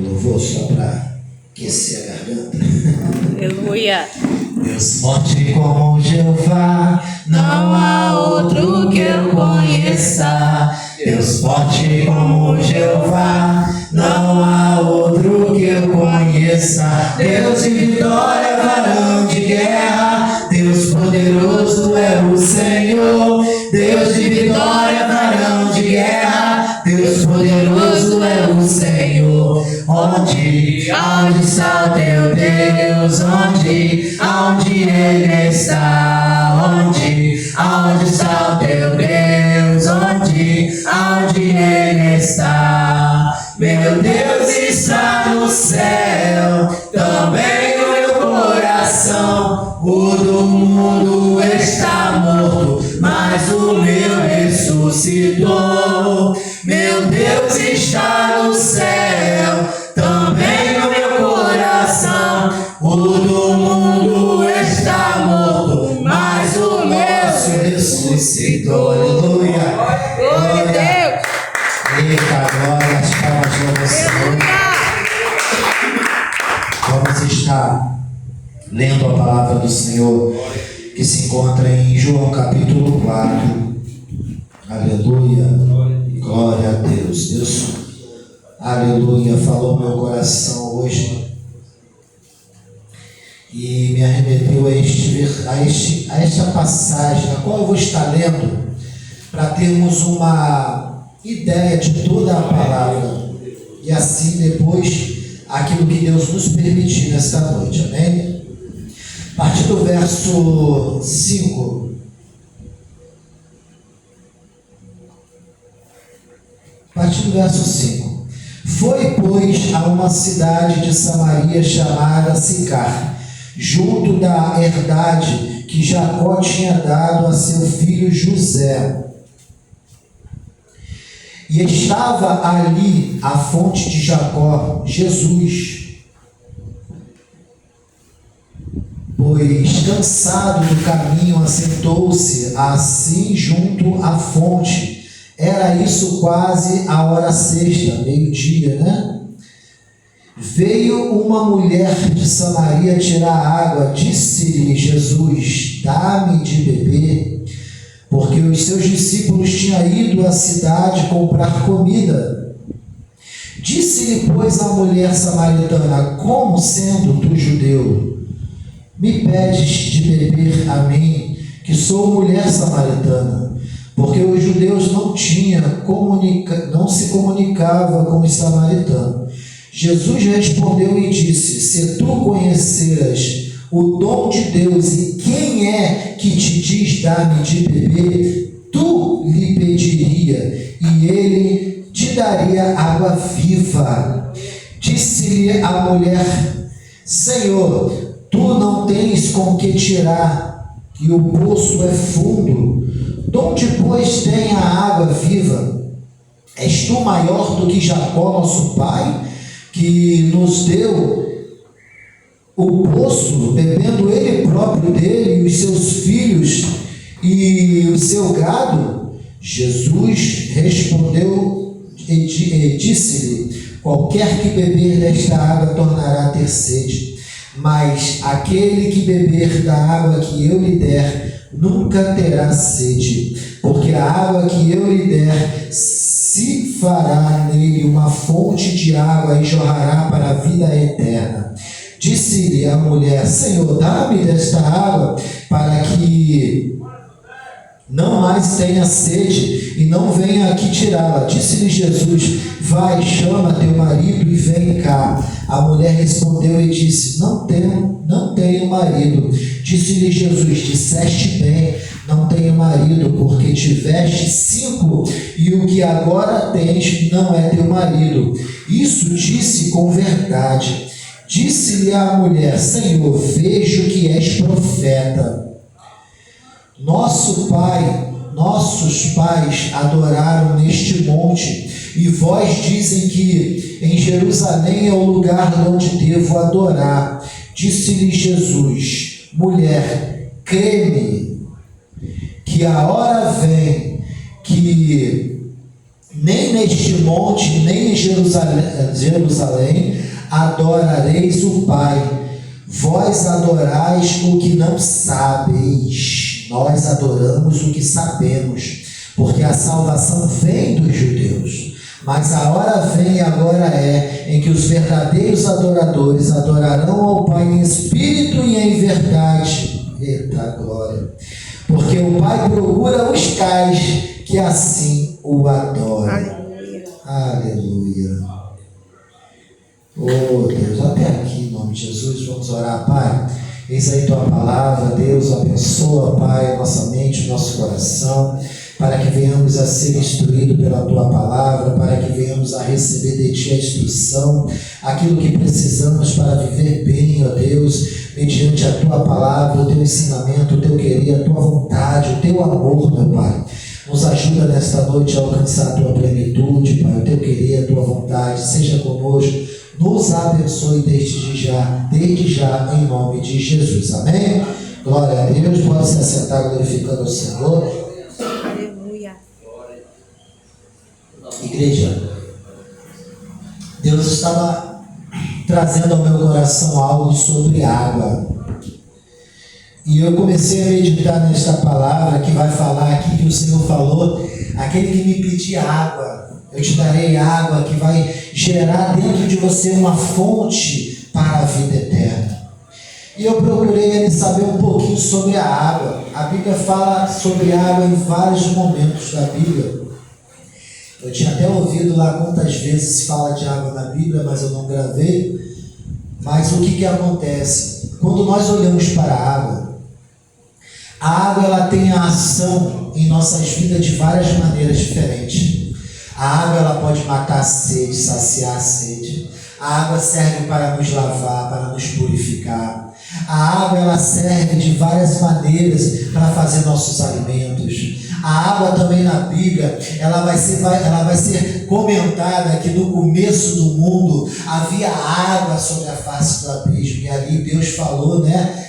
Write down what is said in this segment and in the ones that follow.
no louvor só para aquecer a garganta. Aleluia. Deus forte como Jeová, não há outro que eu conheça. Deus forte como Jeová, não há outro que eu conheça. Deus de vitória, varão de guerra, Deus poderoso é o Senhor. Deus de vitória, varão de guerra, Deus poderoso é o Senhor. Onde está o teu Deus? Onde Ele está? Onde está o teu Deus? Onde Ele está? Meu Deus está no céu, também no meu coração. O do mundo está morto, mas o meu ressuscitou. Meu Deus está no céu, também no meu coração. O do mundo está morto, mas o nosso ressuscitou. Aleluia. Glória a Deus. Eita, glória, as palmas do Senhor. Vamos estar lendo a palavra do Senhor que se encontra em João capítulo 4. Aleluia. Glória a Deus. Deus, aleluia, falou meu coração hoje e me arremeteu a esta passagem, a qual eu vou estar lendo, para termos uma ideia de toda a palavra e assim depois aquilo que Deus nos permitir nesta noite, amém? A partir do verso 5. A partir do verso 5. Foi, pois, a uma cidade de Samaria chamada Sicar, junto da herdade que Jacó tinha dado a seu filho José. E estava ali a fonte de Jacó, Jesus. Pois, cansado do caminho, assentou-se assim junto à fonte. Era isso quase a hora sexta, meio-dia, né? Veio uma mulher de Samaria tirar água. Disse-lhe Jesus: dá-me de beber, porque os seus discípulos tinham ido à cidade comprar comida. Disse-lhe, pois, a mulher samaritana: como, sendo tu judeu, me pedes de beber a mim, que sou mulher samaritana? Porque os judeus não se comunicavam com os samaritanos. Jesus respondeu e disse: se tu conheceras o dom de Deus e quem é que te diz dar-me de beber, tu lhe pediria e ele te daria água viva. Disse-lhe a mulher: Senhor, tu não tens com que tirar e o poço é fundo. De onde, pois, tem a água viva? És tu maior do que Jacó, nosso pai, que nos deu o poço, bebendo ele próprio dele, e os seus filhos e o seu gado? Jesus respondeu e disse-lhe: qualquer que beber desta água tornará a ter sede, mas aquele que beber da água que eu lhe der nunca terá sede, porque a água que eu lhe der se fará nele uma fonte de água e jorrará para a vida eterna. Disse-lhe a mulher: Senhor, dá-me desta água, para que não mais tenha sede e não venha aqui tirá-la. Disse-lhe Jesus: vai, chama teu marido e vem cá. A mulher respondeu e disse: não tenho marido. Disse-lhe Jesus: disseste bem, não tenho marido, porque tiveste 5 e o que agora tens não é teu marido. Isso disse com verdade. Disse-lhe a mulher: Senhor, vejo que és profeta. Nossos pais adoraram neste monte, e vós dizem que em Jerusalém é o lugar onde devo adorar. Disse-lhe Jesus: mulher, crê-me, que a hora vem que nem neste monte, nem em Jerusalém adorareis o Pai. Vós adorais o que não sabeis, nós adoramos o que sabemos, porque a salvação vem dos judeus. Mas a hora vem e agora é, em que os verdadeiros adoradores adorarão ao Pai em espírito e em verdade. Eita glória! Porque o Pai procura os tais que assim o adoram. Aleluia. Aleluia. Oh Deus, até aqui, em nome de Jesus, vamos orar, Pai. Eis aí tua palavra, Deus, abençoa, Pai, nossa mente, nosso coração, para que venhamos a ser instruídos pela tua palavra, para que venhamos a receber de ti a instrução, aquilo que precisamos para viver bem, ó Deus, mediante a tua palavra, o teu ensinamento, o teu querer, a tua vontade, o teu amor, meu Pai. Nos ajuda nesta noite a alcançar a tua plenitude, Pai, o teu querer, a tua vontade, seja conosco. Nos abençoe desde já, em nome de Jesus. Amém? Glória a Deus. Pode se assentar glorificando o Senhor. Aleluia. Igreja, Deus estava trazendo ao meu coração algo sobre água. E eu comecei a meditar nesta palavra que vai falar aqui, que o Senhor falou: aquele que me pedir água, eu te darei água que vai gerar dentro de você uma fonte para a vida eterna. E eu procurei saber um pouquinho sobre a água. A Bíblia fala sobre água em vários momentos da Bíblia. Eu tinha até ouvido lá quantas vezes se fala de água na Bíblia, mas eu não gravei. Mas o que acontece? Quando nós olhamos para a água ela tem a ação em nossas vidas de várias maneiras diferentes. A água ela pode matar a sede, saciar a sede. A água serve para nos lavar, para nos purificar. A água ela serve de várias maneiras para fazer nossos alimentos. A água também na Bíblia, ela vai ser comentada que no começo do mundo havia água sobre a face do abismo. E ali Deus falou,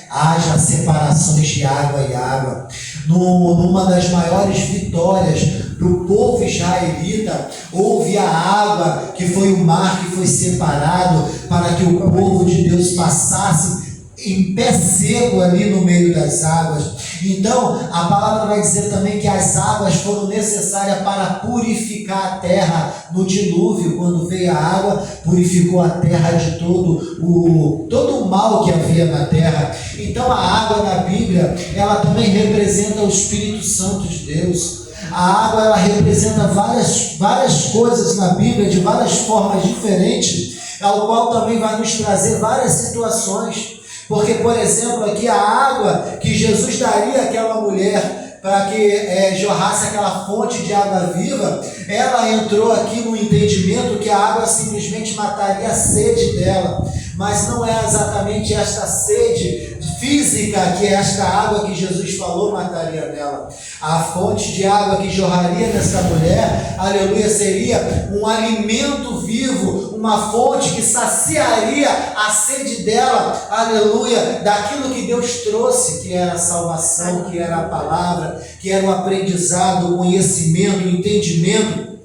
haja separações de água e água. Numa das maiores vitórias para o povo israelita, houve a água, que foi o mar que foi separado para que o povo de Deus passasse em pé seco ali no meio das águas. Então a palavra vai dizer também que as águas foram necessárias para purificar a terra no dilúvio. Quando veio a água, purificou a terra de todo o mal que havia na terra. Então a água na Bíblia, ela também representa o Espírito Santo de Deus. A água ela representa várias coisas na Bíblia, de várias formas diferentes, ao qual também vai nos trazer várias situações. Porque, por exemplo, aqui a água que Jesus daria àquela mulher para que jorrasse aquela fonte de água viva, ela entrou aqui no entendimento que a água simplesmente mataria a sede dela. Mas não é exatamente esta sede física que esta água que Jesus falou mataria nela. A fonte de água que jorraria nesta mulher, aleluia, seria um alimento vivo, uma fonte que saciaria a sede dela, aleluia, daquilo que Deus trouxe, que era a salvação, que era a palavra, que era o aprendizado, o conhecimento, o entendimento,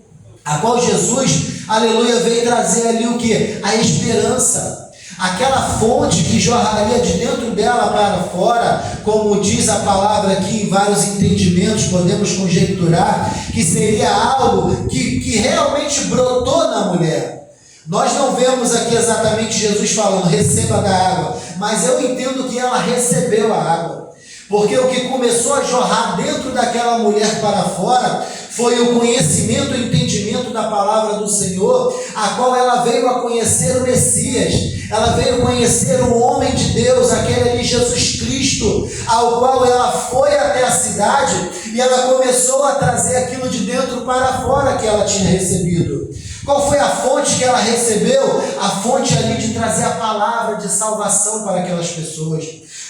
a qual Jesus, aleluia, veio trazer ali o que? A esperança. Aquela fonte que jorraria de dentro dela para fora, como diz a palavra aqui em vários entendimentos, podemos conjecturar, que seria algo que realmente brotou na mulher. Nós não vemos aqui exatamente Jesus falando, receba da água, mas eu entendo que ela recebeu a água. Porque o que começou a jorrar dentro daquela mulher para fora foi o conhecimento e entendimento da palavra do Senhor, a qual ela veio a conhecer o Messias, ela veio conhecer o homem de Deus, aquele ali Jesus Cristo, ao qual ela foi até a cidade e ela começou a trazer aquilo de dentro para fora que ela tinha recebido. Qual foi a fonte que ela recebeu? A fonte ali de trazer a palavra de salvação para aquelas pessoas.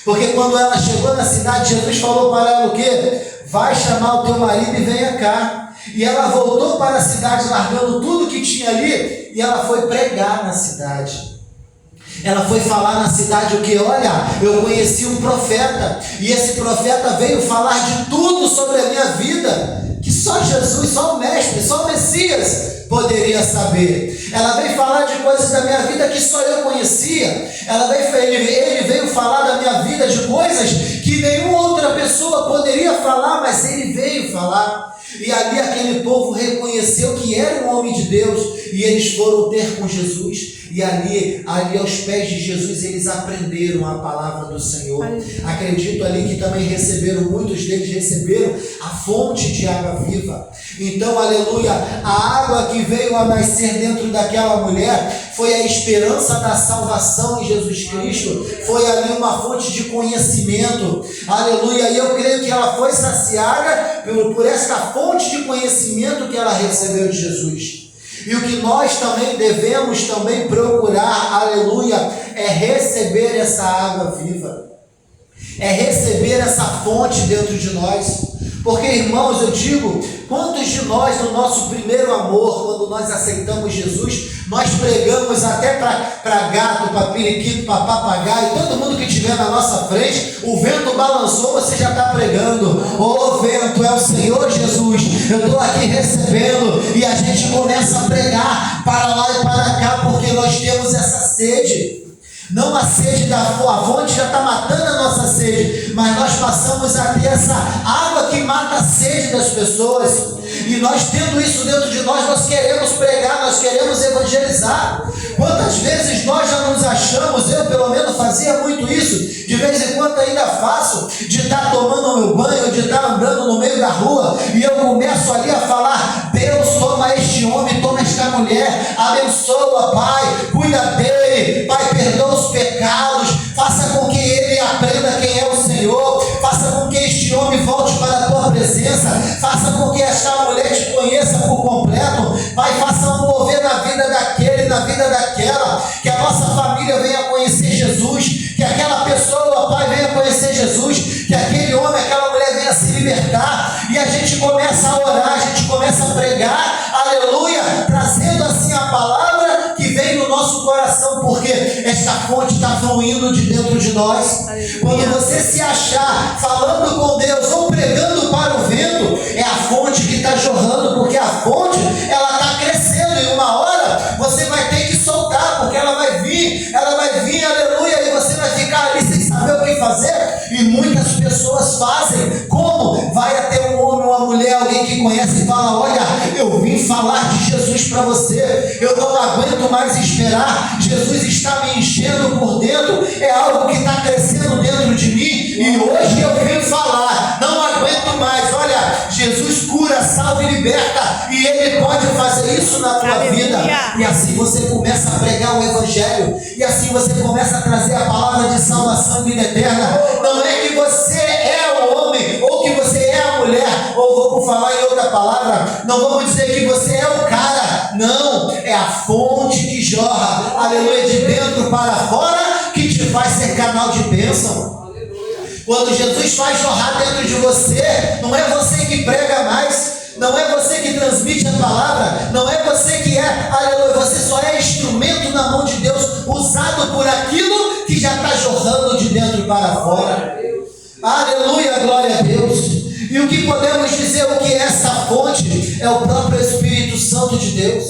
Porque quando ela chegou na cidade, Jesus falou para ela o quê? Vai chamar o teu marido e venha cá. E ela voltou para a cidade largando tudo que tinha ali e ela foi pregar na cidade. Ela foi falar na cidade o que? Olha, eu conheci um profeta e esse profeta veio falar de tudo sobre a minha vida. Que só Jesus, só o Mestre, só o Messias poderia saber. Ela veio falar de coisas da minha vida que só eu conhecia. Ele veio falar da minha vida de coisas que nenhuma outra pessoa poderia falar, mas ele veio falar. E ali aquele povo reconheceu que era um homem de Deus, e eles foram ter com Jesus. E ali aos pés de Jesus eles aprenderam a palavra do Senhor. Acredito ali que também muitos deles receberam a fonte de água viva. Então, aleluia, a água que veio a nascer dentro daquela mulher foi a esperança da salvação em Jesus Cristo. Foi ali uma fonte de conhecimento, aleluia, e eu creio que ela foi saciada por esta fonte de conhecimento que ela recebeu de Jesus. E o que nós também devemos também procurar, aleluia, é receber essa água viva, é receber essa fonte dentro de nós. Porque, irmãos, eu digo, quantos de nós, no nosso primeiro amor, quando nós aceitamos Jesus, nós pregamos até para gato, para periquito, para papagaio, todo mundo que estiver na nossa frente, o vento balançou, você já está pregando. Ô vento, é o Senhor Jesus, eu estou aqui recebendo, e a gente começa a pregar para lá e para cá, porque nós temos essa sede. Não a sede da fonte já está matando a nossa sede, mas nós passamos a ter essa água que mata a sede das pessoas. E nós tendo isso dentro de nós queremos pregar, nós queremos evangelizar. Quantas vezes nós já nos achamos, eu pelo menos fazia muito isso, de vez em quando ainda faço, de estar tomando o meu banho, de estar andando no meio da rua, e eu começo ali a falar: Deus, toma este homem, toma esta mulher, abençoa, Pai, cuida dele, Pai, perdoa os pecados, faça com que ele aprenda quem é o Senhor, faça com que este homem volte para a tua presença, faça com que esta mulher te conheça por completo, Pai, faça um mover na vida daquele, na vida daquela, que a nossa família venha conhecer Jesus, que aquela pessoa, Pai, venha conhecer Jesus, que aquele homem, aquela mulher venha se libertar, e a gente começa a orar, a gente começa a pregar, aleluia, trazendo assim a palavra que vem no nosso coração, porque esta fonte está fluindo de dentro de nós. Quando você se achar falando com Deus ou pregando para o vento, é a fonte que está jorrando, porque a fonte, ela está crescendo, e uma hora você vai ter que soltar, porque ela vai vir, aleluia, e você vai ficar ali sem saber o que fazer. E muitas pessoas fazem como? Vai até um homem ou uma mulher, alguém que conhece, e fala: olha, eu vim falar de Jesus para você, eu não aguento mais esperar, Jesus está me enchendo por dentro, é algo que está crescendo dentro de mim, e hoje eu vim falar, não aguento mais. Olha, Jesus cura, salva e liberta, e Ele pode fazer isso na tua vida. E assim você começa a pregar o Evangelho, e assim você começa a trazer a palavra de salvação e vida eterna. Não é que você é o homem, ou que você é a mulher, ou vou falar em outra palavra, não vamos dizer que você é o cara, não, é a fonte que jorra, aleluia, de dentro para fora, que te faz ser canal de bênção. Quando Jesus faz jorrar dentro de você, não é você que prega mais, não é você que transmite a palavra, não é você que é, aleluia, você só é instrumento na mão de Deus, usado por aquilo que já está jorrando de dentro para fora. Aleluia, glória a Deus. E o que podemos dizer, o que é essa fonte? É o próprio Espírito Santo de Deus,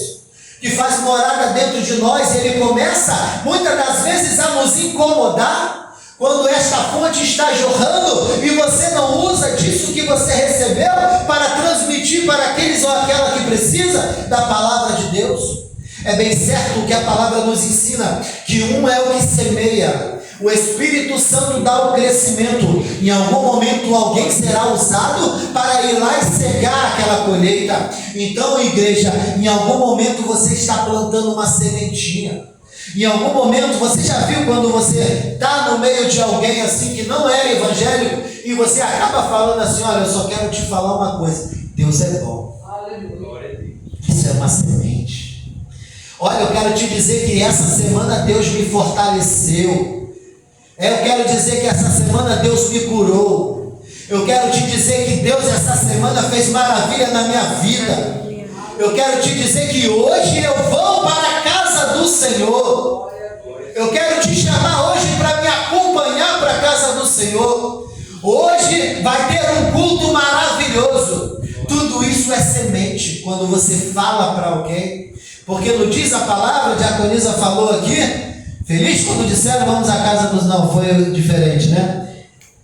que faz morada dentro de nós, e ele começa, muitas das vezes, a nos incomodar, quando esta fonte está jorrando, e você não usa disso que você recebeu, para transmitir para aqueles ou aquela que precisa da palavra de Deus. É bem certo que a palavra nos ensina, que um é o que semeia, o Espírito Santo dá o crescimento. Em algum momento alguém será usado para ir lá e cegar aquela colheita. Então, igreja, em algum momento você está plantando uma sementinha. Em algum momento, você já viu quando você está no meio de alguém assim que não é evangélico, e você acaba falando assim: olha, eu só quero te falar uma coisa, Deus é bom. Isso é uma semente. Olha, eu quero te dizer que essa semana Deus me fortaleceu. Eu quero dizer que essa semana Deus me curou. Eu quero te dizer que Deus essa semana fez maravilha na minha vida. Eu quero te dizer que hoje eu vou para a casa do Senhor. Eu quero te chamar hoje para me acompanhar para a casa do Senhor. Hoje vai ter um culto maravilhoso. Tudo isso isso é semente quando você fala para alguém. Porque não diz a palavra, a diaconisa falou aqui, feliz quando disseram vamos à casa dos... Não, foi diferente, né?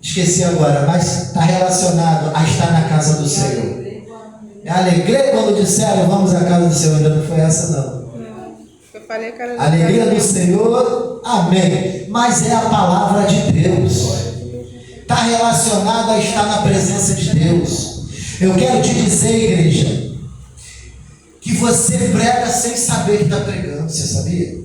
Esqueci agora, mas está relacionado a estar na casa do Senhor. Alegria quando disseram vamos à casa do Senhor, ainda não foi essa não. Eu falei que era Alegria do Senhor, amém. Mas é a palavra de Deus. Está relacionado a estar na presença de Deus. Eu quero te dizer, igreja, que você prega sem saber que está pregando, você sabia?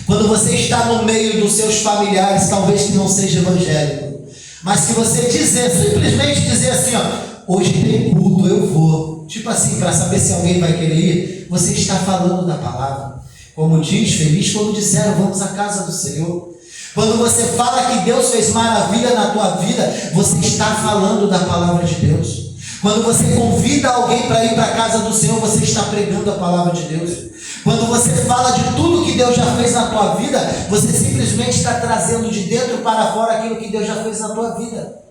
Quando você está no meio dos seus familiares, talvez que não seja evangélico, mas que você simplesmente dizer assim, ó, hoje tem culto, eu vou. Tipo assim, para saber se alguém vai querer ir, você está falando da palavra. Como diz, feliz quando disseram, vamos à casa do Senhor. Quando você fala que Deus fez maravilha na tua vida, você está falando da palavra de Deus. Quando você convida alguém para ir para a casa do Senhor, você está pregando a palavra de Deus. Quando você fala de tudo que Deus já fez na tua vida, você simplesmente está trazendo de dentro para fora aquilo que Deus já fez na tua vida.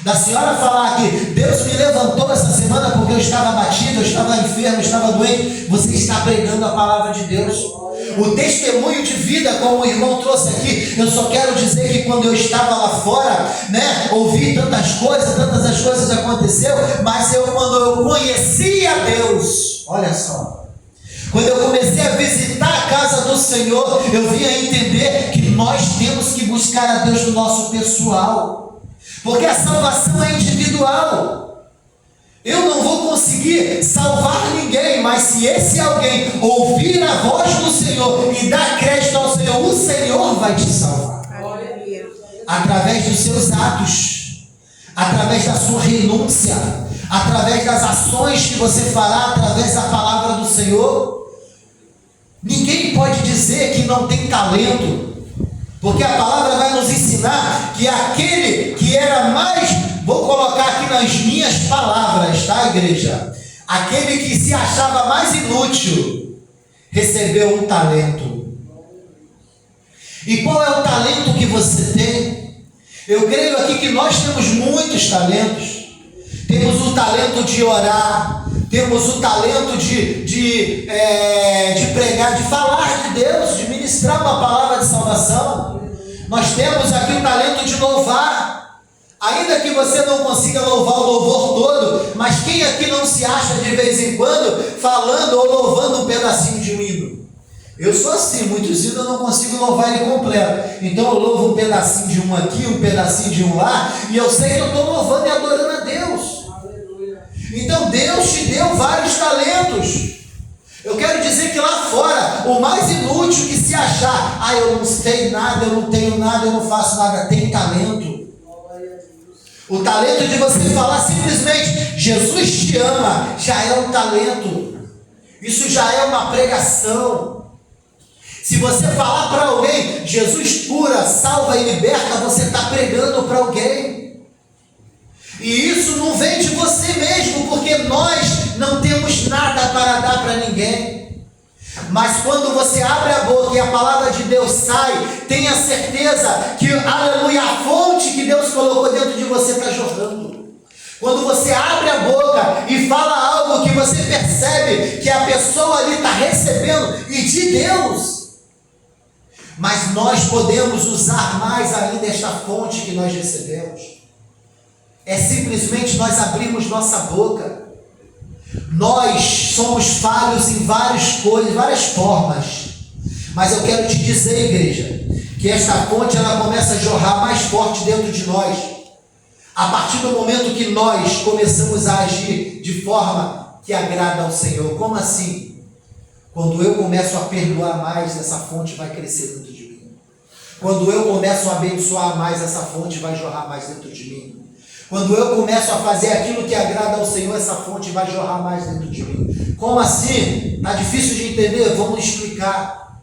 Da senhora falar que Deus me levantou essa semana porque eu estava abatido, eu estava enfermo, eu estava doente, você está pregando a palavra de Deus. O testemunho de vida, como o irmão trouxe aqui, eu só quero dizer que quando eu estava lá fora, né, ouvi tantas as coisas aconteceram, mas quando eu conheci a Deus, olha só, quando eu comecei a visitar a casa do Senhor, eu vim a entender que nós temos que buscar a Deus no nosso pessoal, porque a salvação é individual. Eu não vou conseguir salvar ninguém, mas se esse alguém ouvir a voz do Senhor e dar crédito ao Senhor, o Senhor vai te salvar. Aleluia. Através dos seus atos, através da sua renúncia, através das ações que você fará, através da palavra do Senhor. Ninguém pode dizer que não tem talento, porque a palavra vai nos ensinar que aquele que era mais, vou colocar aqui nas minhas palavras, tá, igreja? Aquele que se achava mais inútil, recebeu um talento. E qual é o talento que você tem? Eu creio aqui que nós temos muitos talentos. Temos o talento de orar, temos o talento de pregar, de falar de Deus, de ministrar uma palavra de salvação. Nós temos aqui o talento de louvar, ainda que você não consiga louvar o louvor todo, mas quem aqui não se acha de vez em quando falando ou louvando um pedacinho de um hino? Eu sou assim, muitos hinos eu não consigo louvar ele completo, então eu louvo um pedacinho de um aqui, um pedacinho de um lá, e eu sei que eu estou louvando e adorando a Deus. Então Deus te deu vários talentos. Eu quero dizer que lá fora, o mais inútil que se achar, eu não sei nada, eu não tenho nada, eu não faço nada, tem talento. O talento de você falar simplesmente, Jesus te ama, já é um talento. Isso já é uma pregação. Se você falar para alguém, Jesus cura, salva e liberta, você está pregando para alguém. E isso não vem de você mesmo, porque nós não temos nada para dar para ninguém. Mas quando você abre a boca e a palavra de Deus sai, tenha certeza que, aleluia, a fonte que Deus colocou dentro de você está jorrando. Quando você abre a boca e fala algo que você percebe que a pessoa ali está recebendo e de Deus, mas nós podemos usar mais ainda esta fonte que nós recebemos. É simplesmente nós abrimos nossa boca. Nós somos falhos em várias coisas, várias formas. Mas eu quero te dizer, igreja, que esta fonte ela começa a jorrar mais forte dentro de nós. A partir do momento que nós começamos a agir de forma que agrada ao Senhor. Como assim? Quando eu começo a perdoar mais, essa fonte vai crescer dentro de mim. Quando eu começo a abençoar mais, essa fonte vai jorrar mais dentro de mim. Quando eu começo a fazer aquilo que agrada ao Senhor, essa fonte vai jorrar mais dentro de mim. Como assim? Está difícil de entender? Vamos explicar.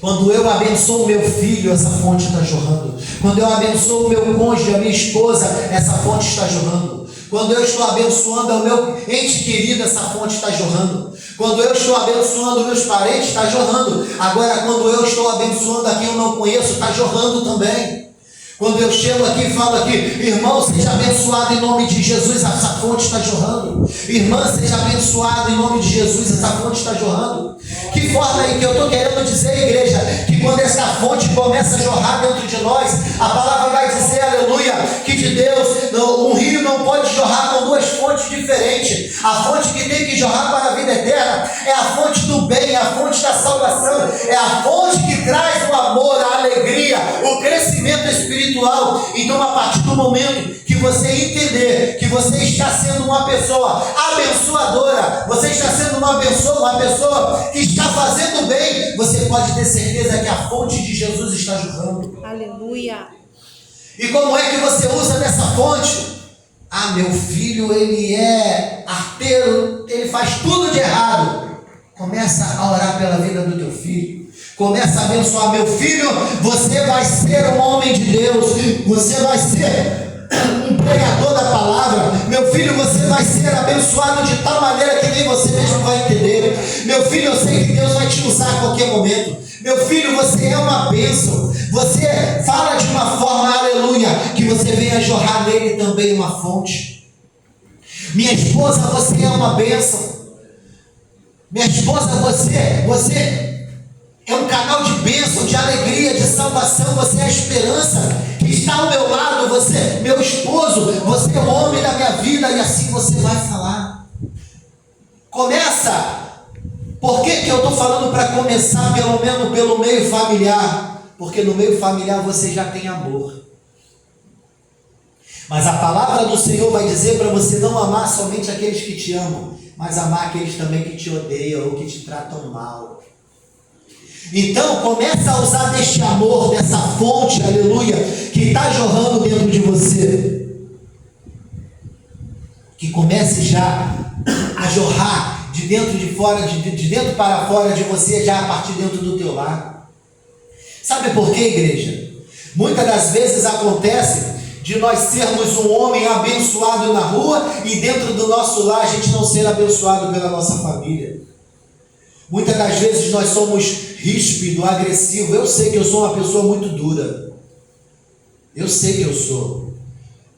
Quando eu abençoo o meu filho, essa fonte está jorrando. Quando eu abençoo o meu cônjuge, a minha esposa, essa fonte está jorrando. Quando eu estou abençoando o meu ente querido, essa fonte está jorrando. Quando eu estou abençoando meus parentes, está jorrando. Agora, quando eu estou abençoando a quem eu não conheço, está jorrando também. Quando eu chego aqui e falo aqui, irmão, seja abençoado em nome de Jesus, essa fonte está jorrando. Irmã, seja abençoado em nome de Jesus, essa fonte está jorrando. Que forma aí que eu estou querendo dizer, igreja, que quando essa fonte começa a jorrar dentro de nós, a palavra vai dizer, aleluia, que de Deus, um rio não pode jorrar com duas fontes diferentes. A fonte que tem que jorrar para a vida eterna é a fonte do bem, é a fonte da salvação, é a fonte que traz o amor, a alegria, o crescimento espiritual. Então, a partir do momento que você entender que você está sendo uma pessoa abençoadora, você está sendo uma pessoa que está fazendo bem, você pode ter certeza que a fonte de Jesus está jorrando. Aleluia. E como é que você usa dessa fonte? Ah, meu filho, ele é arteiro, ele faz tudo de errado. Começa a orar pela vida do teu filho. Começa a abençoar. Meu filho, você vai ser um homem de Deus. Você vai ser um pregador da palavra. Meu filho, você vai ser abençoado de tal maneira que nem você mesmo vai entender. Meu filho, eu sei que Deus vai te usar a qualquer momento. Meu filho, você é uma bênção. Você fala de uma forma, aleluia, que você venha jorrar nele também uma fonte. Minha esposa, você é uma bênção. Minha esposa, você é um canal de bênção, de alegria, de salvação. Você é a esperança que está ao meu lado. Você, meu esposo, você é o homem da minha vida. E assim você vai falar. Começa. Por que eu estou falando para começar pelo menos pelo meio familiar? Porque no meio familiar você já tem amor. Mas a palavra do Senhor vai dizer para você não amar somente aqueles que te amam, mas amar aqueles também que te odeiam ou que te tratam mal. Então, começa a usar deste amor, dessa fonte, aleluia, que está jorrando dentro de você. Que comece já a jorrar de dentro de fora, de dentro para fora de você, já a partir dentro do teu lar. Sabe por quê, igreja? Muitas das vezes acontece de nós sermos um homem abençoado na rua e dentro do nosso lar a gente não ser abençoado pela nossa família. Muitas das vezes nós somos ríspido, agressivo. Eu sei que eu sou uma pessoa muito dura. Eu sei que eu sou.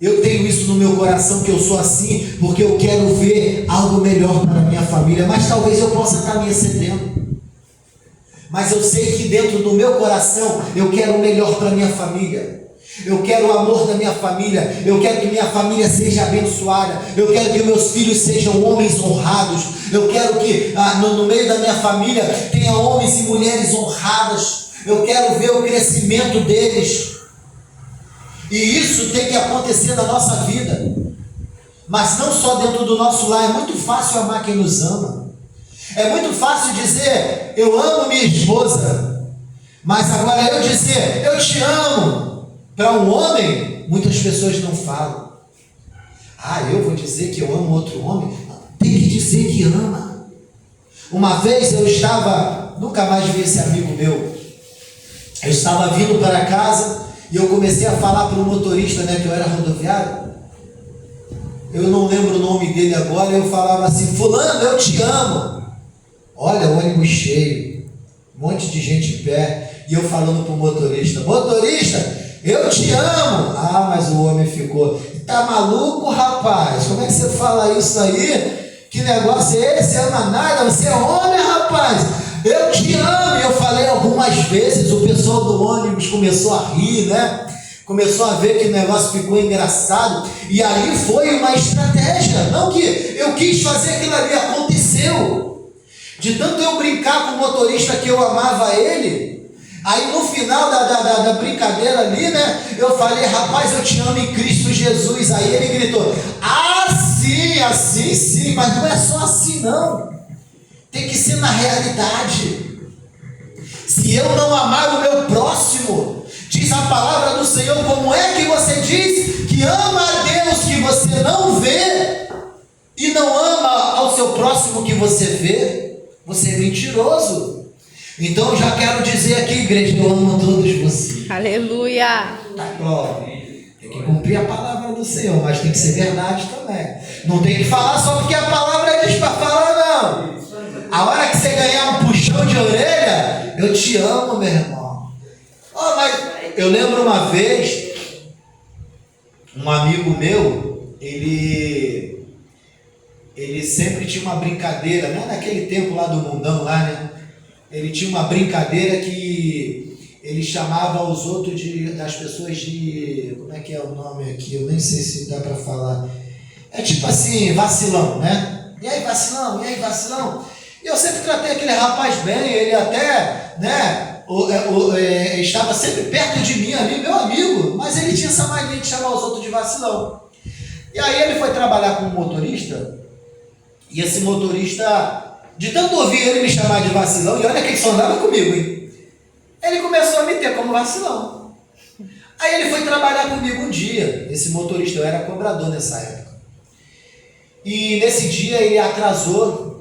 Eu tenho isso no meu coração, que eu sou assim, porque eu quero ver algo melhor para a minha família. Mas talvez eu possa estar me excedendo. Mas eu sei que dentro do meu coração eu quero o melhor para a minha família. Eu quero o amor da minha família. Eu quero que minha família seja abençoada. Eu quero que meus filhos sejam homens honrados. Eu quero que no meio da minha família tenha homens e mulheres honradas. Eu quero ver o crescimento deles. E isso tem que acontecer na nossa vida. Mas não só dentro do nosso lar. É muito fácil amar quem nos ama. É muito fácil dizer, eu amo minha esposa. Mas agora eu dizer, eu te amo. Para um homem, muitas pessoas não falam. Ah, eu vou dizer que eu amo outro homem? Tem que dizer que ama. Uma vez eu estava, nunca mais vi esse amigo meu. Eu estava vindo para casa e eu comecei a falar para o motorista, que eu era rodoviário. Eu não lembro o nome dele agora. Eu falava assim, fulano, eu te amo. Olha, o ônibus cheio, um monte de gente em pé. E eu falando para o motorista, eu te amo. Ah, mas o homem ficou, tá maluco, rapaz? Como é que você fala isso aí? Que negócio é esse? Ama nada? Você é homem, rapaz? Eu te amo. E eu falei algumas vezes, o pessoal do ônibus começou a rir, Começou a ver que o negócio ficou engraçado. E aí foi uma estratégia. Não que eu quis fazer aquilo ali, aconteceu. De tanto eu brincar com o motorista que eu amava ele. Aí no final da brincadeira ali, eu falei, rapaz, eu te amo em Cristo Jesus. Aí ele gritou, assim sim, mas não é só assim não. Tem que ser na realidade. Se eu não amar o meu próximo, diz a palavra do Senhor, como é que você diz que ama a Deus que você não vê e não ama ao seu próximo que você vê? Você é mentiroso. Então eu já quero dizer aqui, igreja, eu amo todos vocês. Aleluia. Tá claro. Tem que cumprir a palavra do Senhor, mas tem que ser verdade também. Não tem que falar só porque a palavra diz para falar, não. A hora que você ganhar um puxão de orelha, eu te amo, meu irmão. Mas eu lembro uma vez Um amigo meu, ele sempre tinha uma brincadeira, né? Naquele tempo lá do mundão lá, né? Ele tinha uma brincadeira que ele chamava os outros das pessoas de, como é que é o nome aqui? Eu nem sei se dá para falar. É tipo assim, vacilão, né? E aí, vacilão? E aí, vacilão? E eu sempre tratei aquele rapaz bem, ele até, né, estava sempre perto de mim ali, meu amigo, mas ele tinha essa mania de chamar os outros de vacilão. E aí ele foi trabalhar com um motorista, e esse motorista, de tanto ouvir ele me chamar de vacilão, e olha que ele só andava comigo, hein? Ele começou a me ter como vacilão. Aí ele foi trabalhar comigo um dia, esse motorista, eu era cobrador nessa época. E nesse dia ele atrasou,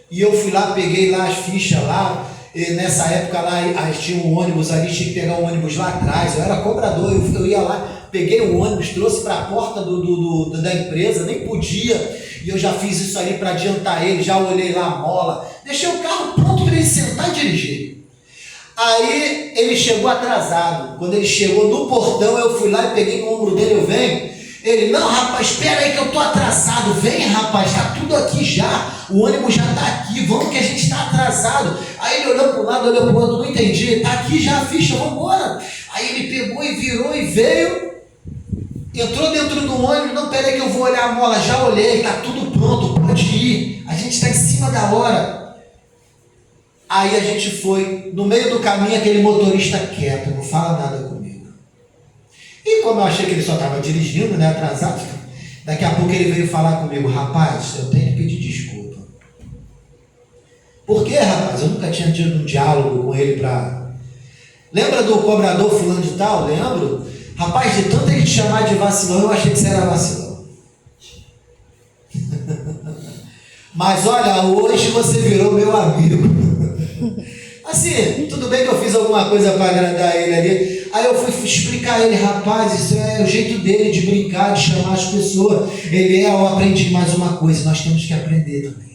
e eu fui lá, peguei lá as fichas lá, e nessa época lá tinha um ônibus ali, tinha que pegar um ônibus lá atrás, eu era cobrador, eu ia lá, peguei o ônibus, trouxe para a porta da empresa, nem podia, e eu já fiz isso ali para adiantar ele, já olhei lá a mola, deixei o carro pronto para ele sentar e dirigir. Aí ele chegou atrasado, quando ele chegou no portão, eu fui lá e peguei no ombro dele, eu venho. Ele, não rapaz, espera aí que eu tô atrasado, vem rapaz, tá tudo aqui já, o ônibus já tá aqui, vamos que a gente tá atrasado. Aí ele olhou para um lado, olhou para o outro, não entendi, tá aqui já a ficha, vamos embora. Aí ele pegou e virou e veio, entrou dentro do ônibus, não, pera aí que eu vou olhar a mola, já olhei, tá tudo pronto, pode ir, a gente está em cima da hora. Aí a gente foi, no meio do caminho, aquele motorista quieto, não fala nada comigo. E como eu achei que ele só estava dirigindo, né, atrasado, daqui a pouco ele veio falar comigo, rapaz, eu tenho que pedir desculpa. Por quê, rapaz? Eu nunca tinha tido um diálogo com ele para... Lembra do cobrador fulano de tal? Lembro? Rapaz, de tanto ele te chamar de vacilão, eu achei que você era vacilão. Mas olha, hoje você virou meu amigo. Assim, tudo bem que eu fiz alguma coisa para agradar ele ali. Aí eu fui explicar a ele, rapaz, isso é o jeito dele de brincar, de chamar as pessoas. Eu aprendi mais uma coisa, nós temos que aprender também.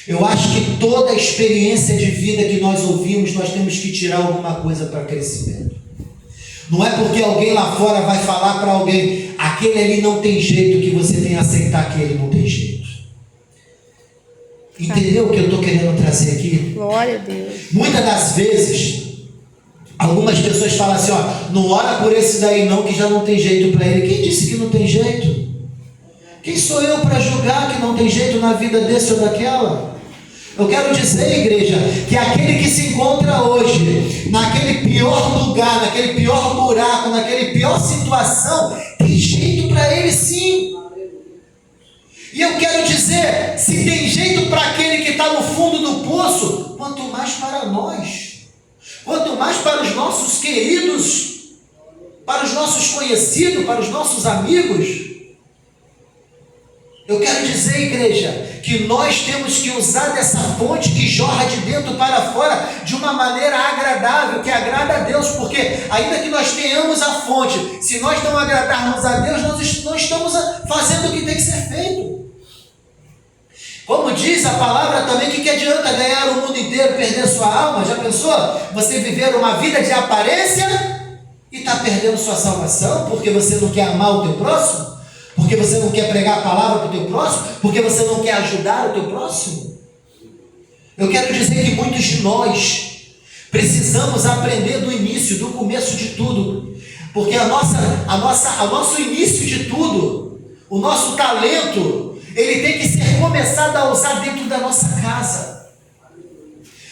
Eu acho que toda a experiência de vida que nós ouvimos, nós temos que tirar alguma coisa para crescimento. Não é porque alguém lá fora vai falar para alguém, aquele ali não tem jeito, que você tem que aceitar que ele não tem jeito. Entendeu o que eu estou querendo trazer aqui? Glória a Deus. Muitas das vezes, algumas pessoas falam assim, ó, não ora por esse daí não, que já não tem jeito para ele. Quem disse que não tem jeito? Quem sou eu para julgar que não tem jeito na vida desse ou daquela? Eu quero dizer, igreja, que aquele que se encontra hoje, naquele pior lugar, naquele pior buraco, naquele pior situação, tem jeito para ele sim. E eu quero dizer, se tem jeito para aquele que está no fundo do poço, quanto mais para nós, quanto mais para os nossos queridos, para os nossos conhecidos, para os nossos amigos. Eu quero dizer, igreja, que nós temos que usar dessa fonte que jorra de dentro para fora de uma maneira agradável, que agrada a Deus, porque ainda que nós tenhamos a fonte, se nós não agradarmos a Deus, nós não estamos fazendo o que tem que ser feito. Como diz a palavra também, que adianta ganhar o mundo inteiro, perder sua alma? Já pensou? Você viver uma vida de aparência e está perdendo sua salvação, porque você não quer amar o teu próximo? Porque você não quer pregar a palavra para o teu próximo? Porque você não quer ajudar o teu próximo? Eu quero dizer que muitos de nós precisamos aprender do início, do começo de tudo. Porque o nosso início de tudo, o nosso talento, ele tem que ser começado a usar dentro da nossa casa.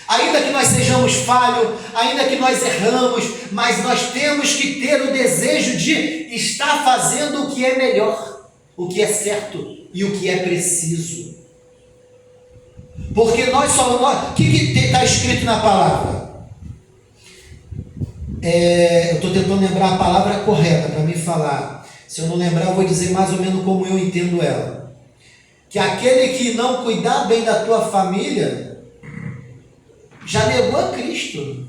Ainda que nós sejamos falhos, ainda que nós erramos, mas nós temos que ter o desejo de estar fazendo o que é melhor, o que é certo e o que é preciso. Porque o que está escrito na palavra? Eu estou tentando lembrar a palavra correta para me falar. Se eu não lembrar, eu vou dizer mais ou menos como eu entendo ela. Que aquele que não cuidar bem da tua família já negou a Cristo.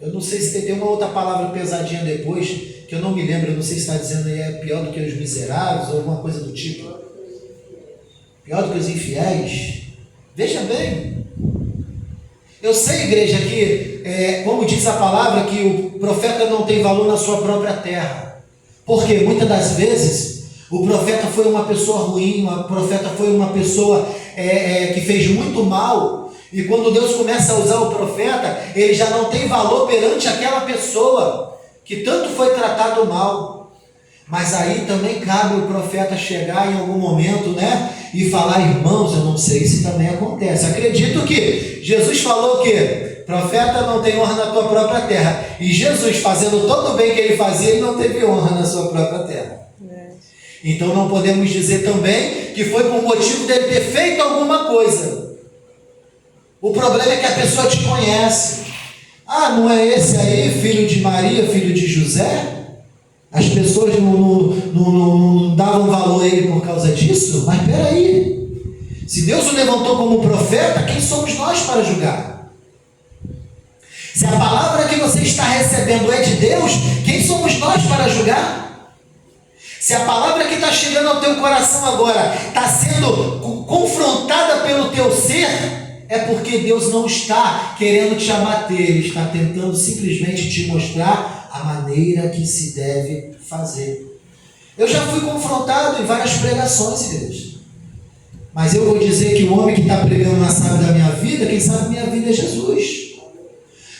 Eu não sei se tem uma outra palavra pesadinha depois, que eu não me lembro, eu não sei se está dizendo aí é pior do que os miseráveis, ou alguma coisa do tipo. Pior do que os infiéis. Veja bem. Eu sei, igreja, que, como diz a palavra, que o profeta não tem valor na sua própria terra. Porque muitas das vezes o profeta foi uma pessoa ruim, o profeta foi uma pessoa que fez muito mal, e quando Deus começa a usar o profeta, ele já não tem valor perante aquela pessoa que tanto foi tratado mal. Mas aí também cabe o profeta chegar em algum momento, né, e falar: irmãos, eu não sei se também acontece. Acredito que Jesus falou que profeta não tem honra na tua própria terra. E Jesus, fazendo todo o bem que ele fazia, ele não teve honra na sua própria terra. Então não podemos dizer também que foi por motivo dele ter feito alguma coisa. O problema é que a pessoa te conhece. Ah, não é esse aí, filho de Maria, filho de José? As pessoas não davam valor a ele por causa disso? Mas peraí, se Deus o levantou como profeta, quem somos nós para julgar? Se a palavra que você está recebendo é de Deus, quem somos nós para julgar? Se a palavra que está chegando ao teu coração agora está sendo confrontada pelo teu ser, é porque Deus não está querendo te abater, Ele está tentando simplesmente te mostrar a maneira que se deve fazer. Eu já fui confrontado em várias pregações, igreja. Mas eu vou dizer que o homem que está pregando na sabe da minha vida, quem sabe minha vida é Jesus.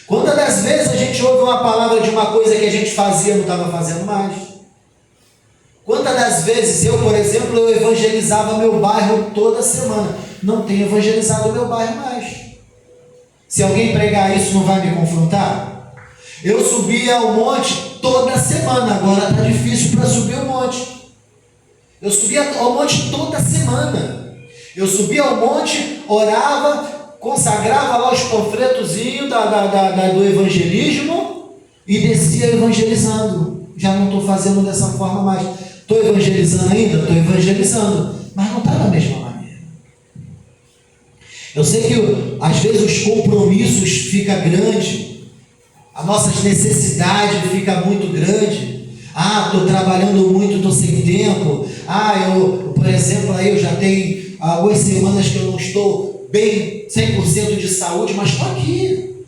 Quantas das vezes a gente ouve uma palavra de uma coisa que a gente fazia e não estava fazendo mais? Quantas das vezes eu, por exemplo, eu evangelizava meu bairro toda semana? Não tenho evangelizado o meu bairro mais. Se alguém pregar isso, não vai me confrontar? Eu subia ao monte toda semana, agora está difícil para subir o monte. Eu subia ao monte toda semana. Eu subia ao monte, orava, consagrava lá os panfletozinhos do evangelismo e descia evangelizando. Já não estou fazendo dessa forma mais. Estou evangelizando ainda? Estou evangelizando, mas não está da mesma maneira. Eu sei que às vezes os compromissos ficam grandes, as nossas necessidades ficam muito grandes. Ah, estou trabalhando muito, estou sem tempo. Ah, por exemplo, aí eu já tenho algumas semanas que eu não estou bem, 100% de saúde, mas estou aqui.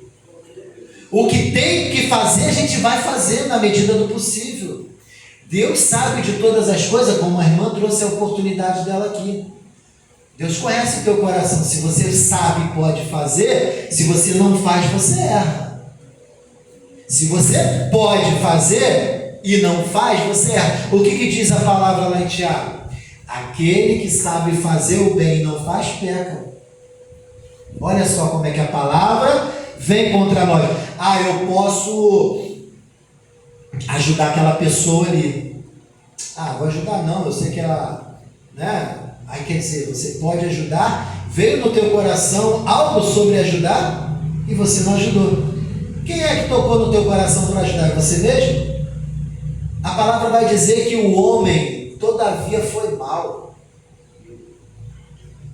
O que tem que fazer, a gente vai fazer na medida do possível. Deus sabe de todas as coisas, como a irmã trouxe a oportunidade dela aqui. Deus conhece o teu coração. Se você sabe e pode fazer, se você não faz, você erra. Se você pode fazer e não faz, você erra. O que diz a palavra lá em Tiago? Aquele que sabe fazer o bem e não faz, peca. Olha só como é que a palavra vem contra nós. Ah, eu posso ajudar aquela pessoa ali. Ah, vou ajudar não, eu sei que ela, né? Aí quer dizer, você pode ajudar, veio no teu coração algo sobre ajudar e você não ajudou. Quem é que tocou no teu coração para ajudar? Você mesmo? A palavra vai dizer que o homem, todavia, foi mau.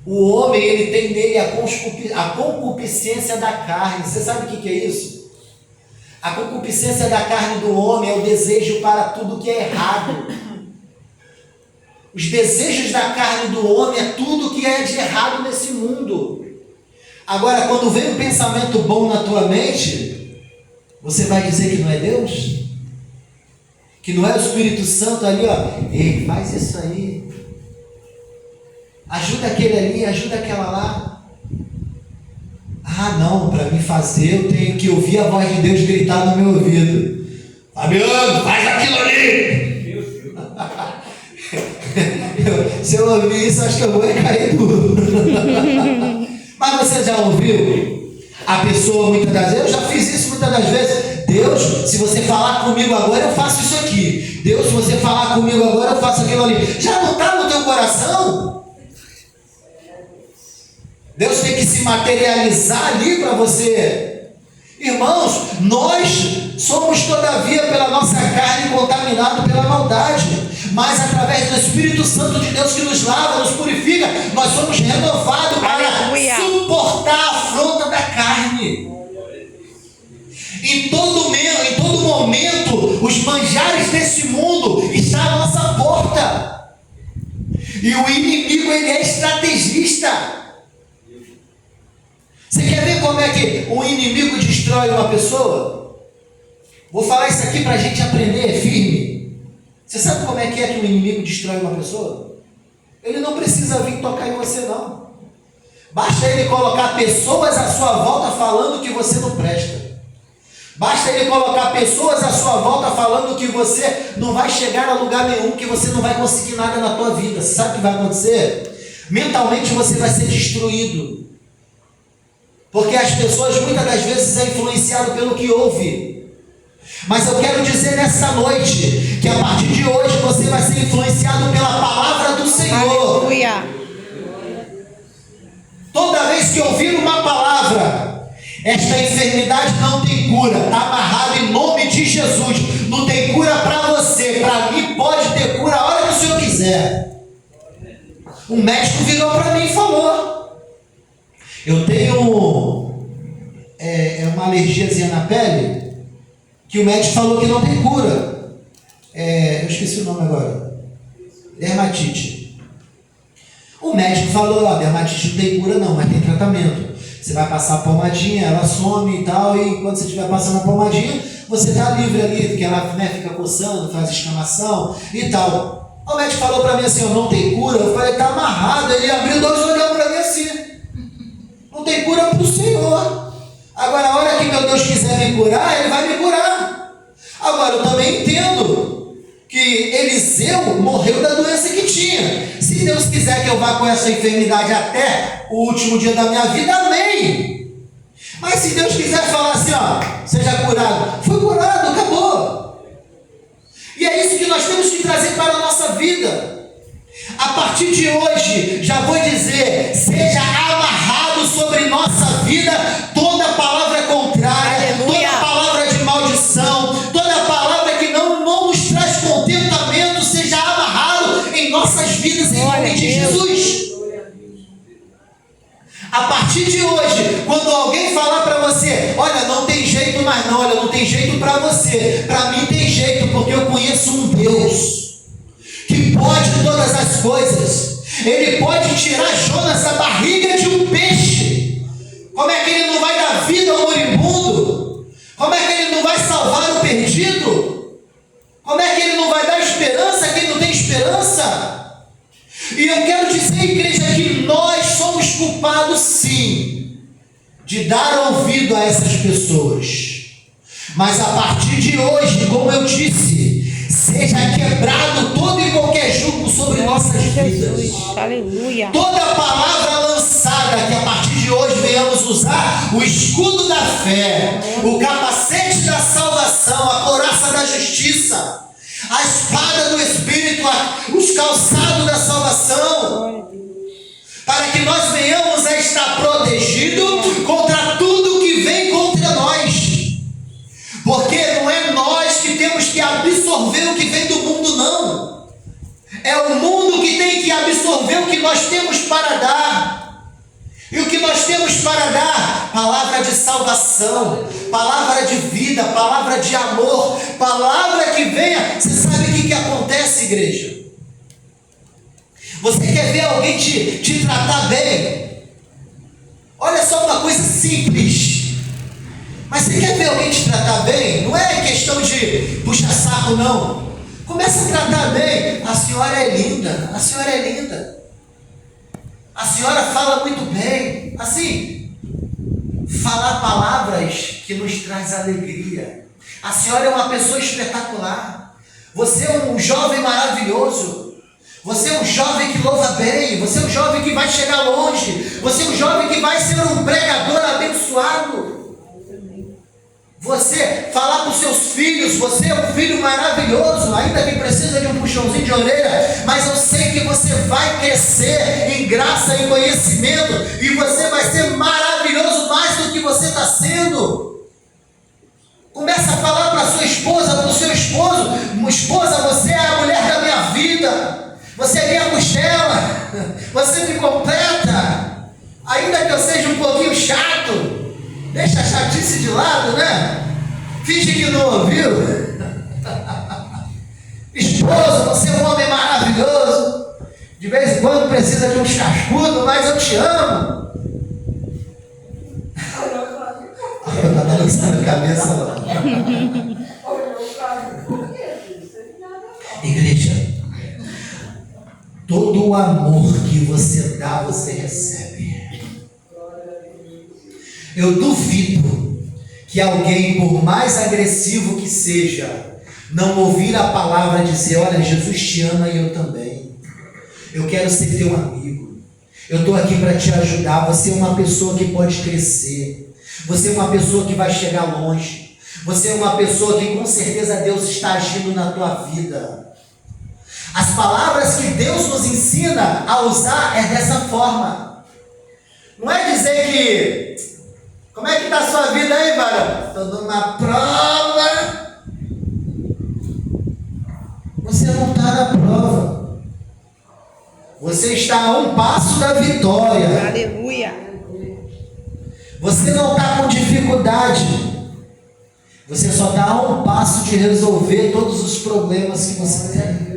O homem, ele tem nele a concupiscência da carne. Você sabe o que é isso? A concupiscência da carne do homem é o desejo para tudo que é errado. Os desejos da carne do homem é tudo que é de errado nesse mundo. Agora, quando vem um pensamento bom na tua mente, você vai dizer que não é Deus? Que não é o Espírito Santo ali, ó. Ei, faz isso aí. Ajuda aquele ali, ajuda aquela lá. Ah, não, para me fazer eu tenho que ouvir a voz de Deus gritar no meu ouvido. Fabiano, faz aquilo ali. Se eu ouvir isso, acho que eu vou cair duro. Mas você já ouviu? A pessoa muitas das vezes, eu já fiz isso muitas das vezes. Deus, se você falar comigo agora, eu faço isso aqui. Deus, se você falar comigo agora, eu faço aquilo ali. Já não está no teu coração? Deus tem que se materializar ali para você. Irmãos, nós somos todavia pela nossa carne contaminados pela maldade, mas através do Espírito Santo de Deus que nos lava, nos purifica, nós somos renovados para suportar a afronta da carne. Em todo momento, os manjares desse mundo estão à nossa porta. E o inimigo, ele é estrategista. Você quer ver como é que um inimigo destrói uma pessoa? Vou falar isso aqui para a gente aprender firme. Você sabe como é que o inimigo destrói uma pessoa? Ele não precisa vir tocar em você, não. Basta ele colocar pessoas à sua volta falando que você não presta. Basta ele colocar pessoas à sua volta falando que você não vai chegar a lugar nenhum, que você não vai conseguir nada na tua vida. Você sabe o que vai acontecer? Mentalmente você vai ser destruído. Porque as pessoas muitas das vezes é influenciado pelo que ouve. Mas eu quero dizer nessa noite que a partir de hoje você vai ser influenciado pela palavra do Senhor. Aleluia. Toda vez que ouvir uma palavra, esta enfermidade não tem cura, está amarrado em nome de Jesus. Não tem cura para você, para mim pode ter cura a hora que o Senhor quiser. Um médico virou para mim e falou: eu tenho uma alergiazinha na pele, que o médico falou que não tem cura. Eu esqueci o nome agora. Dermatite. O médico falou: ó, dermatite não tem cura não, mas tem tratamento. Você vai passar a pomadinha, ela some e tal, e quando você estiver passando a pomadinha, você está livre ali, porque ela fica coçando, faz escamação e tal. O médico falou para mim assim: ó, não tem cura. Eu falei: tá amarrado. Ele abriu dois olhando para mim assim: não tem cura para o Senhor. Agora, a hora que meu Deus quiser me curar, Ele vai me curar. Agora, eu também entendo que Eliseu morreu da doença que tinha. Se Deus quiser que eu vá com essa enfermidade até o último dia da minha vida, amém. Mas se Deus quiser falar assim: ó, seja curado, foi curado, acabou. E é isso que nós temos que trazer para a nossa vida. A partir de hoje, já vou dizer, seja amarrado sobre nossa vida toda palavra contrária, Aleluia. toda palavra de maldição, toda palavra que não nos traz contentamento, seja amarrado em nossas vidas em nome de Jesus. A partir de hoje, quando alguém falar para você: olha, não tem jeito mais não, olha, não tem jeito para você, para mim tem jeito, porque eu conheço um Deus que pode todas as coisas. Ele pode tirar Jonas da barriga de um peixe. Como é que ele não vai dar vida ao moribundo? Como é que ele não vai salvar o perdido? Como é que ele não vai dar esperança a quem não tem esperança? E eu quero dizer, igreja, que nós somos culpados sim de dar ouvido a essas pessoas. Mas a partir de hoje, como eu disse, seja quebrado todo e qualquer jugo sobre nossas vidas. Aleluia. Toda palavra lançada, que a partir de hoje venhamos usar o escudo da fé, o capacete da salvação, a couraça da justiça, a espada do Espírito, os calçados da salvação, para que nós venhamos a estar protegidos contra tudo que vem contra nós. Porque não é nós que temos que absorver o que vem do mundo, não. É o mundo que tem que absorver o que nós temos para dar. E o que nós temos para dar? Palavra de salvação, palavra de vida, palavra de amor, palavra que venha. Você sabe o que acontece, igreja? Você quer ver alguém te tratar bem? Olha só uma coisa simples. Mas você quer ver alguém te tratar bem? Não é questão de puxar saco, não. Começa a tratar bem. A senhora é linda, a senhora é linda. A senhora fala muito bem. Assim, falar palavras que nos traz alegria. A senhora é uma pessoa espetacular. Você é um jovem maravilhoso. Você é um jovem que louva bem. Você é um jovem que vai chegar longe. Você é um jovem que vai ser um pregador abençoado. Você falar para os seus filhos: você é um filho maravilhoso, ainda que precisa de um puxãozinho de orelha, mas eu sei que você vai crescer em graça e conhecimento, e você vai ser maravilhoso mais do que você está sendo. Começa a falar para a sua esposa, para o seu esposo: esposa, você é a mulher da minha vida, você é minha costela, você me completa, ainda que eu seja um pouquinho chato. Deixa a chatice de lado, né? Finge que não ouviu. Esposa, você é um homem maravilhoso. De vez em quando precisa de uns cascudos, mas eu te amo. Está balançando a cabeça lá. Igreja. todo o amor que você dá, você recebe. Eu duvido que alguém, por mais agressivo que seja, não ouvir a palavra dizer: olha, Jesus te ama e eu também. Eu quero ser teu amigo. Eu estou aqui para te ajudar. Você é uma pessoa que pode crescer. Você é uma pessoa que vai chegar longe. Você é uma pessoa que com certeza Deus está agindo na tua vida. As palavras que Deus nos ensina a usar é dessa forma. Não é dizer que... Como é que está a sua vida aí, varão? Estou numa prova. Você não está na prova. Você está a um passo da vitória. Aleluia. Você não está com dificuldade. Você só está a um passo de resolver todos os problemas que você tem.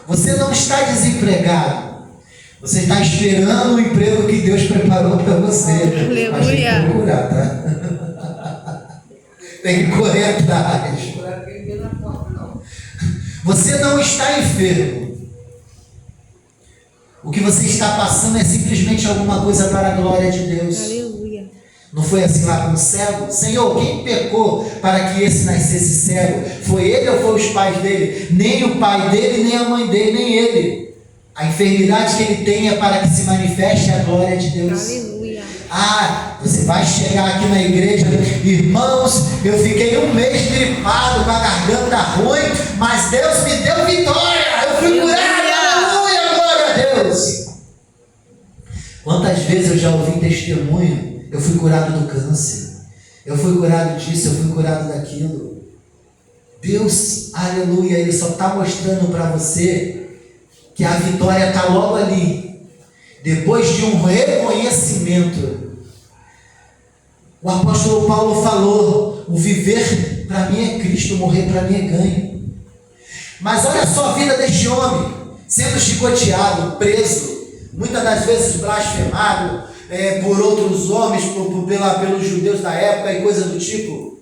Você não está desempregado. Você está esperando o emprego que Deus preparou para você. Aleluia. Mas tem que procurar, tá? Tem que correr atrás. Você não está enfermo. O que você está passando é simplesmente alguma coisa para a glória de Deus. Aleluia. Não foi assim lá com o cego? Senhor, quem pecou para que esse nascesse cego? Foi ele ou foi os pais dele? Nem o pai dele, nem a mãe dele, nem ele. A enfermidade que ele tem é para que se manifeste a glória de Deus. Aleluia. Ah, você vai chegar aqui na igreja, irmãos, eu fiquei um mês gripado com a garganta ruim, mas Deus me deu vitória, eu fui curado, aleluia, glória a Deus. Quantas vezes eu já ouvi testemunho? Eu fui curado do câncer, eu fui curado disso, eu fui curado daquilo. Deus, aleluia, Ele só está mostrando para você que a vitória está logo ali. Depois de um reconhecimento. O apóstolo Paulo falou: o viver para mim é Cristo, morrer para mim é ganho. Mas olha só a vida deste homem, sendo chicoteado, preso, muitas das vezes blasfemado por outros homens, pelos judeus da época e coisa do tipo.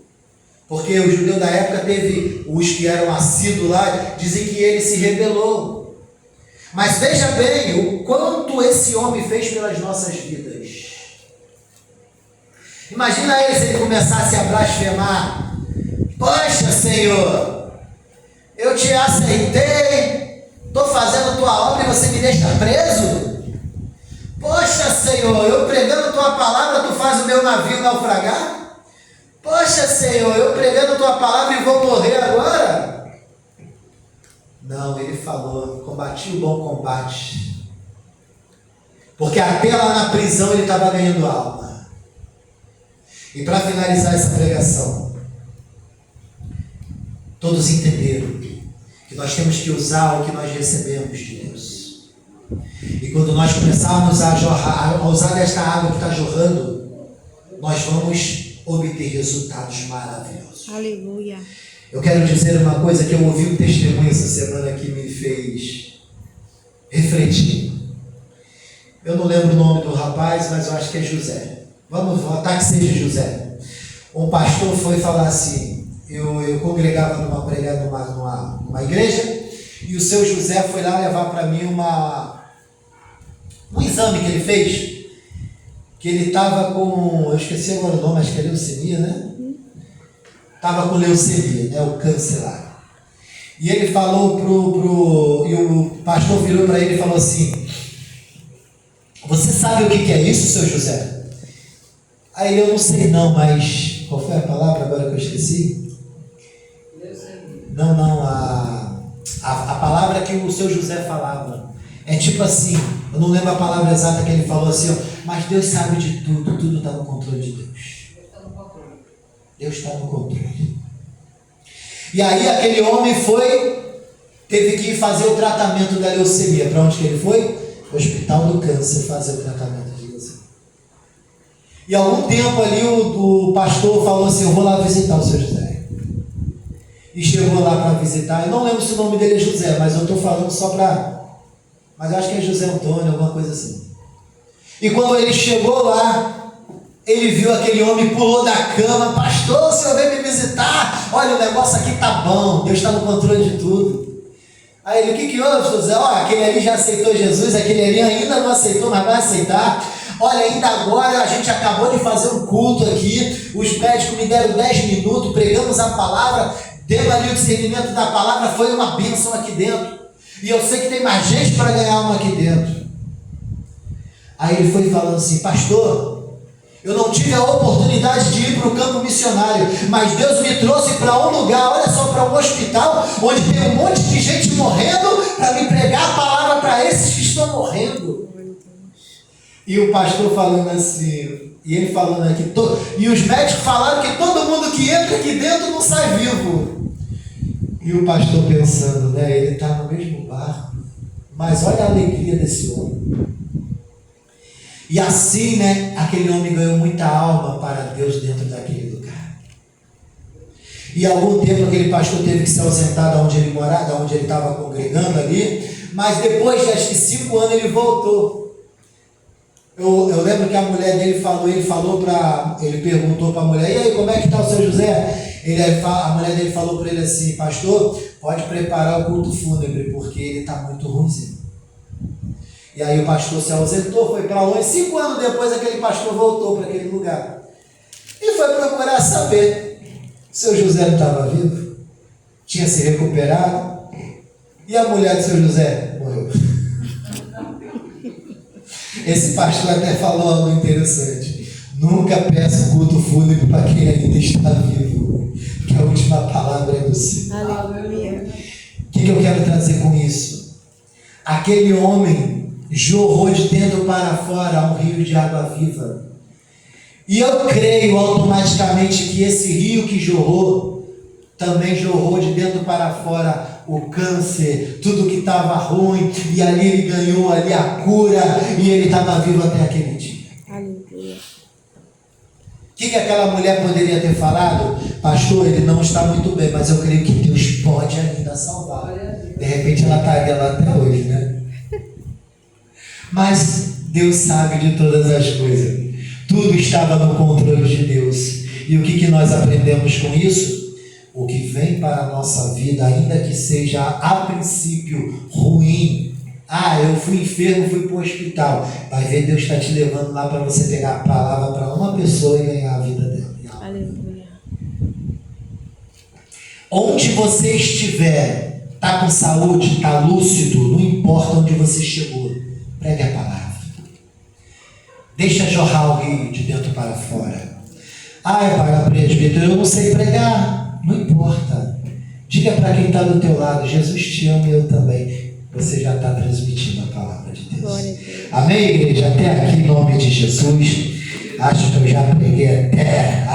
Porque o judeu da época teve os que eram assíduos lá, dizem que ele se rebelou. Mas veja bem o quanto esse homem fez pelas nossas vidas. Imagina ele se ele começasse a blasfemar: poxa, Senhor, eu te aceitei, estou fazendo tua obra e você me deixa preso? Poxa, Senhor, eu pregando tua palavra, tu faz o meu navio naufragar? Poxa, Senhor, eu pregando tua palavra e vou morrer agora? Não, ele falou: combati o bom combate. Porque até lá na prisão ele estava ganhando alma. E para finalizar essa pregação, todos entenderam que nós temos que usar o que nós recebemos de Deus. E quando nós começarmos a usar desta água que está jorrando, nós vamos obter resultados maravilhosos. Aleluia. Eu quero dizer uma coisa que eu ouvi um testemunho essa semana que me fez refletir. Eu não lembro o nome do rapaz, mas eu acho que é José. Vamos votar que seja José. Um pastor foi falar assim, eu congregava numa igreja, e o seu José foi lá levar para mim um exame que ele fez, que ele estava com, eu esqueci agora o nome, acho que é leucemia, né? Estava com leucemia, né? O câncer lá. E ele falou e o pastor virou para ele e falou assim: você sabe o que é isso, seu José? Aí eu não sei não, mas qual foi a palavra agora que eu esqueci? Não, a palavra que o seu José falava é tipo assim, eu não lembro a palavra exata que ele falou assim, ó, mas Deus sabe de tudo, tudo está no controle de Deus. Deus está no controle. E aí aquele homem teve que fazer o tratamento da leucemia. Para onde que ele foi? O Hospital do Câncer fazer o tratamento de leucemia. E há algum tempo ali o pastor falou assim: eu vou lá visitar o seu José. E chegou lá para visitar. Eu não lembro se o nome dele é José, mas eu estou falando só para... Mas eu acho que é José Antônio, alguma coisa assim. E quando ele chegou lá, ele viu aquele homem, pulou da cama: pastor, o senhor veio me visitar, olha, o negócio aqui tá bom, Deus está no controle de tudo. Aí ele, o que houve, José? Aquele ali já aceitou Jesus, aquele ali ainda não aceitou, mas vai aceitar. Olha, ainda agora a gente acabou de fazer um culto aqui, os médicos me deram 10 minutos, pregamos a palavra, demos ali o discernimento da palavra, foi uma bênção aqui dentro. E eu sei que tem mais gente para ganhar uma aqui dentro. Aí ele foi falando assim, pastor, eu não tive a oportunidade de ir para o campo missionário, mas Deus me trouxe para um lugar, olha só, para um hospital, onde tem um monte de gente morrendo, para me pregar a palavra para esses que estão morrendo. E o pastor falando assim, e ele falando aqui, e os médicos falaram que todo mundo que entra aqui dentro não sai vivo. E o pastor pensando, né, ele está no mesmo barco, mas olha a alegria desse homem. E assim, né, aquele homem ganhou muita alma para Deus dentro daquele lugar. E há algum tempo aquele pastor teve que se ausentar de onde ele morava, de onde ele estava congregando ali, mas depois de acho que 5 anos ele voltou. Eu lembro que a mulher dele ele perguntou para a mulher, e aí, como é que está o seu José? A mulher dele falou para ele assim, pastor, pode preparar o culto fúnebre, porque ele está muito ruimzinho. E aí o pastor se ausentou, foi para longe, 5 anos depois aquele pastor voltou para aquele lugar. E foi procurar saber, seu José não estava vivo? Tinha se recuperado? E a mulher do seu José morreu. Esse pastor até falou algo interessante. Nunca peça culto fúnebre para quem ainda está vivo, que a última palavra é do Senhor. Aleluia. O que eu quero trazer com isso? Aquele homem jorrou de dentro para fora um rio de água viva. E eu creio automaticamente que esse rio que jorrou, também jorrou de dentro para fora o câncer, tudo que estava ruim, e ali ele ganhou ali a cura, e ele estava vivo até aquele dia. Aleluia. O que aquela mulher poderia ter falado? Pastor, ele não está muito bem, mas eu creio que Deus pode ainda salvar. De repente ela estaria lá até hoje, né? Mas Deus sabe de todas as coisas. Tudo estava no controle de Deus. E o que nós aprendemos com isso? O que vem para a nossa vida, ainda que seja a princípio ruim. Eu fui enfermo, fui para o hospital. Vai ver, Deus está te levando lá para você pegar a palavra para uma pessoa e ganhar a vida dela. Aleluia. Onde você estiver, está com saúde, está lúcido, não importa onde você chegou, pregue a palavra. Deixa jorrar o rio de dentro para fora. Para presbítero, eu não sei pregar. Não importa. Diga para quem está do teu lado, Jesus te ama e eu também. Você já está transmitindo a palavra de Deus. Glória a Deus. Amém, igreja? Até aqui, em nome de Jesus. Acho que eu já preguei até...